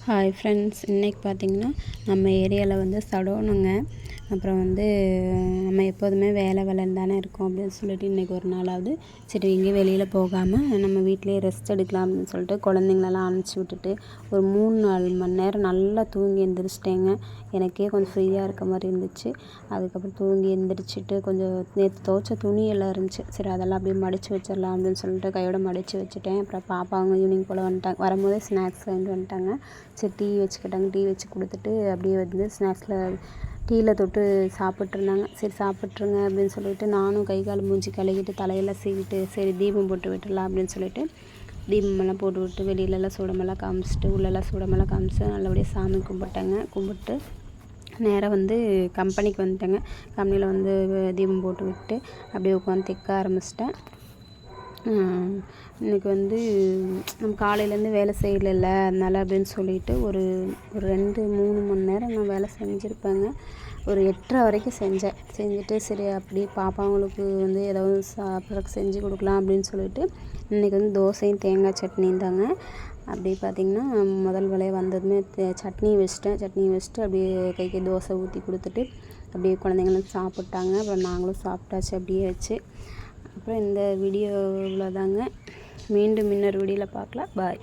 Hi friends, இன்றைக்கி பார்த்திங்கன்னா நம்ம ஏரியாவில் வந்து சடோனுங்க. அப்புறம் வந்து நம்ம எப்போதுமே வேலைன்னு தானே இருக்கோம் அப்படின்னு சொல்லிட்டு இன்றைக்கி ஒரு நாளாவது சரி எங்கேயும் வெளியில் போகாமல் நம்ம வீட்டிலேயே ரெஸ்ட் எடுக்கலாம் அப்படின்னு சொல்லிட்டு குழந்தைங்களெல்லாம் அனுப்பிச்சி விட்டுட்டு ஒரு 3-4 மணி நேரம் நல்லா தூங்கி எழுந்திரிச்சிட்டேங்க. எனக்கே கொஞ்சம் ஃப்ரீயாக இருக்க மாதிரி இருந்துச்சு. அதுக்கப்புறம் தூங்கி எழுந்திரிச்சிட்டு கொஞ்சம் நேற்று துவைச்ச துணியெல்லாம் இருந்துச்சு. சரி அதெல்லாம் அப்படியே மடித்து வச்சிடலாம் அப்படின்னு சொல்லிட்டு கையோடு மடித்து வச்சுட்டேன். அப்புறம் பாப்பாங்க ஈவினிங் போல் வந்துட்டாங்க. வரும்போதே ஸ்நாக்ஸ் வாங்கிட்டு வந்துட்டாங்க. சரி டீ வச்சுக்கிட்டாங்க. டீ வச்சு கொடுத்துட்டு அப்படியே வந்து ஸ்நாக்ஸில் டீயில் தொட்டு சாப்பிட்ருந்தாங்க. சரி சாப்பிட்ருங்க அப்படின்னு சொல்லிட்டு நானும் கை கால் மூஞ்சி கழுவிட்டு தலையெல்லாம் சீவிட்டு சரி தீபம் போட்டு விட்டுடலாம் அப்படின்னு சொல்லிட்டு தீபமெல்லாம் போட்டு விட்டு வெளியிலலாம் சூடமெல்லாம் காமிச்சிட்டு உள்ளெல்லாம் சூடமெல்லாம் காமிச்சு நல்லபடியாக சாமி கும்பிட்டு நேராக வந்து கம்பெனிக்கு வந்துட்டேங்க. கம்பெனியில் வந்து தீபம் போட்டு விட்டு அப்படியே உட்காந்து தைக்க ஆரம்பிச்சிட்டேன். இன்றைக்கி வந்து நம்ம காலையிலேருந்து வேலை செய்யலைல்ல, அதனால் அப்படின்னு சொல்லிட்டு ஒரு 2-3 மணி நேரம் நான் வேலை செஞ்சுருப்பேங்க. ஒரு 8:30 வரைக்கும் செஞ்சுட்டு சரி அப்படியே பாப்பாங்களுக்கு வந்து ஏதாவது சாப்பிட்றதுக்கு செஞ்சு கொடுக்கலாம் அப்படின்னு சொல்லிட்டு இன்றைக்கி வந்து தோசையும் தேங்காய் சட்னியும் தாங்க. அப்படி பார்த்திங்கன்னா முதல் வேலையை வந்ததுமே சட்னி வச்சுட்டு அப்படியே கைக்கு தோசை ஊற்றி கொடுத்துட்டு அப்படியே குழந்தைங்களும் சாப்பிட்டாங்க. அப்புறம் நாங்களும் சாப்பிட்டாச்சு அப்படியே வச்சு. அப்புறம் இந்த வீடியோ இவ்வளோதாங்க. மீண்டும் இன்னொரு வீடியோவில் பார்க்கலாம். பாய்.